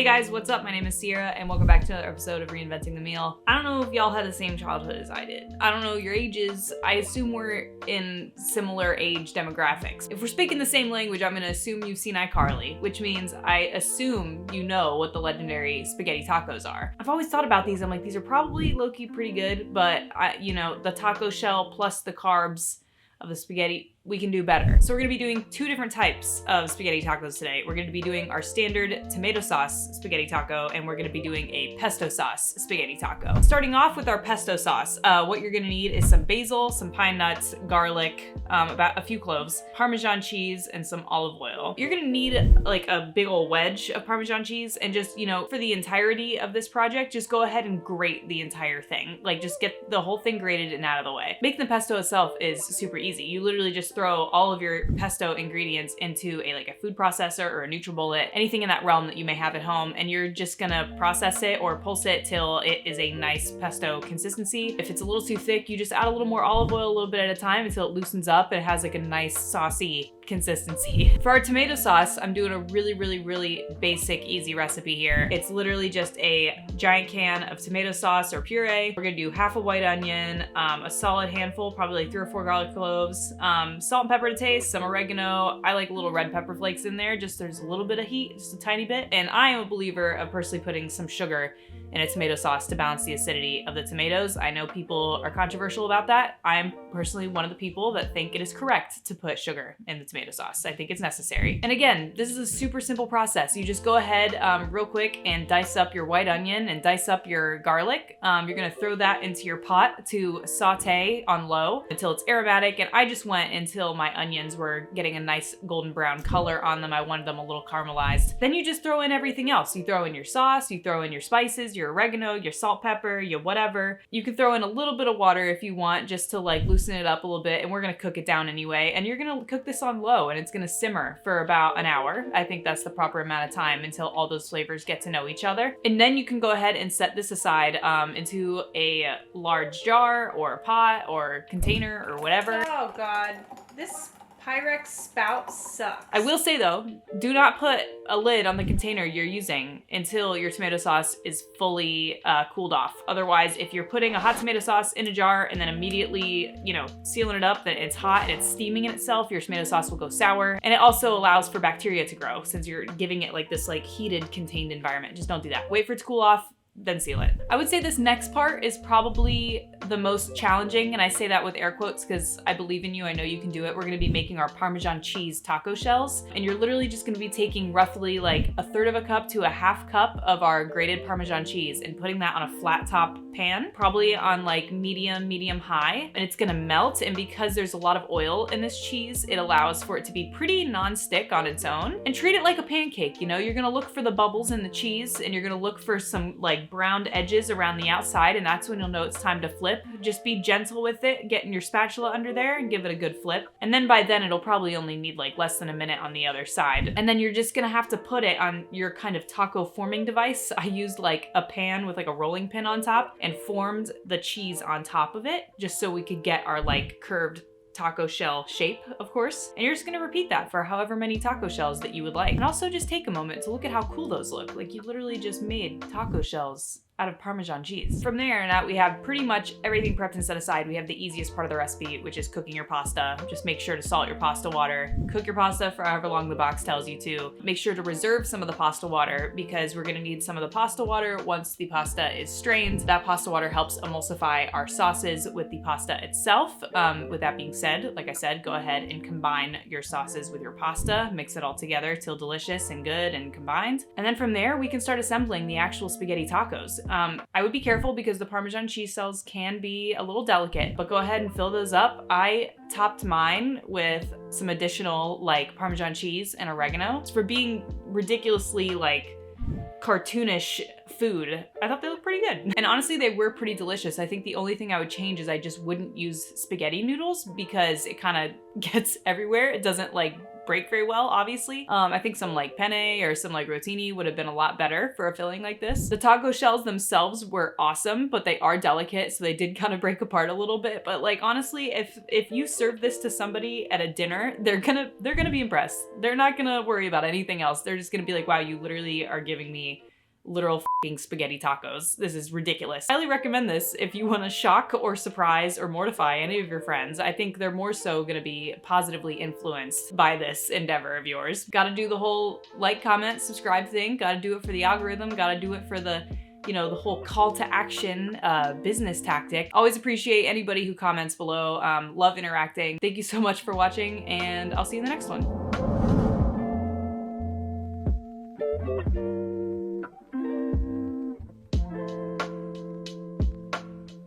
Hey guys, what's up? My name is Ciarra and welcome back to another episode of Reinventing the Meal. I don't know if y'all had the same childhood as I did. I don't know your ages. I assume we're in similar age demographics. If we're speaking the same language, I'm gonna assume you've seen iCarly, which means I assume you know what the legendary spaghetti tacos are. I've always thought about these. I'm like, these are probably low-key pretty good, but the taco shell plus the carbs of the spaghetti, we can do better. So we're gonna be doing two different types of spaghetti tacos today. We're gonna be doing our standard tomato sauce spaghetti taco, and we're gonna be doing a pesto sauce spaghetti taco. Starting off with our pesto sauce, what you're gonna need is some basil, some pine nuts, garlic, about a few cloves, Parmesan cheese, and some olive oil. You're gonna need like a big old wedge of Parmesan cheese, and just, for the entirety of this project, just go ahead and grate the entire thing. Like, just get the whole thing grated and out of the way. Making the pesto itself is super easy. You literally just throw all of your pesto ingredients into a food processor or a NutriBullet, anything in that realm that you may have at home, and you're just gonna process it or pulse it till it is a nice pesto consistency. If it's a little too thick, you just add a little more olive oil a little bit at a time until it loosens up and it has like a nice saucy consistency. For our tomato sauce, I'm doing a really basic, easy recipe here. It's literally just a giant can of tomato sauce or puree. We're gonna do half a white onion, a solid handful, probably like 3 or 4 garlic cloves, salt and pepper to taste, some oregano. I like little red pepper flakes in there, just there's a little bit of heat, just a tiny bit. And I am a believer of personally putting some sugar in a tomato sauce to balance the acidity of the tomatoes. I know people are controversial about that. I'm personally one of the people that think it is correct to put sugar in the tomato sauce. I think it's necessary. And again, this is a super simple process. You just go ahead real quick and dice up your white onion and dice up your garlic. You're gonna throw that into your pot to saute on low until it's aromatic. And I just went until my onions were getting a nice golden brown color on them. I wanted them a little caramelized. Then you just throw in everything else. You throw in your sauce, you throw in your spices, your oregano, your salt, pepper, your whatever. You can throw in a little bit of water if you want, just to like loosen it up a little bit, and we're gonna cook it down anyway. And you're gonna cook this on low, and it's gonna simmer for about an hour. I think that's the proper amount of time until all those flavors get to know each other. And then you can go ahead and set this aside into a large jar or a pot or container or whatever. Oh God, this Pyrex spout sucks. I will say though, do not put a lid on the container you're using until your tomato sauce is fully cooled off. Otherwise, if you're putting a hot tomato sauce in a jar and then immediately, sealing it up, then it's hot and it's steaming in itself, your tomato sauce will go sour. And it also allows for bacteria to grow since you're giving it like this heated, contained environment. Just don't do that. Wait for it to cool off, then seal it. I would say this next part is probably the most challenging, and I say that with air quotes because I believe in you, I know you can do it. We're gonna be making our Parmesan cheese taco shells, and you're literally just gonna be taking roughly like 1/3 cup to a 1/2 cup of our grated Parmesan cheese and putting that on a flat top pan, probably on like medium high, and it's gonna melt. And because there's a lot of oil in this cheese, it allows for it to be pretty non-stick on its own. And treat it like a pancake, you're gonna look for the bubbles in the cheese, and you're gonna look for some like browned edges around the outside, and that's when you'll know it's time to flip. Just be gentle with it, getting your spatula under there and give it a good flip. And then by then it'll probably only need like less than a minute on the other side. And then you're just gonna have to put it on your kind of taco forming device. I used like a pan with like a rolling pin on top and formed the cheese on top of it just so we could get our like curved taco shell shape, of course. And you're just gonna repeat that for however many taco shells that you would like. And also just take a moment to look at how cool those look. Like you literally just made taco shells out of Parmesan cheese. From there and out, we have pretty much everything prepped and set aside. We have the easiest part of the recipe, which is cooking your pasta. Just make sure to salt your pasta water. Cook your pasta for however long the box tells you to. Make sure to reserve some of the pasta water because we're gonna need some of the pasta water once the pasta is strained. That pasta water helps emulsify our sauces with the pasta itself. With that being said, like I said, go ahead and combine your sauces with your pasta. Mix it all together till delicious and good and combined. And then from there, we can start assembling the actual spaghetti tacos. I would be careful because the Parmesan cheese cells can be a little delicate, but go ahead and fill those up. I topped mine with some additional like Parmesan cheese and oregano. For being ridiculously like cartoonish food, I thought they looked pretty good. And honestly, they were pretty delicious. I think the only thing I would change is I just wouldn't use spaghetti noodles because it kind of gets everywhere. It doesn't like break very well, obviously. I think some like penne or some like rotini would have been a lot better for a filling like this. The taco shells themselves were awesome, but they are delicate, so they did kind of break apart a little bit. But like honestly, if you serve this to somebody at a dinner, they're gonna be impressed. They're not gonna worry about anything else. They're just gonna be like, wow, you literally are giving me literal fucking spaghetti tacos. This is ridiculous. I highly recommend this if you want to shock or surprise or mortify any of your friends. I think they're more so gonna be positively influenced by this endeavor of yours. Gotta do the whole like, comment, subscribe thing. Gotta do it for the algorithm. Gotta do it for the, you know, the whole call to action business tactic. Always appreciate anybody who comments below. Love interacting. Thank you so much for watching, and I'll see you in the next one.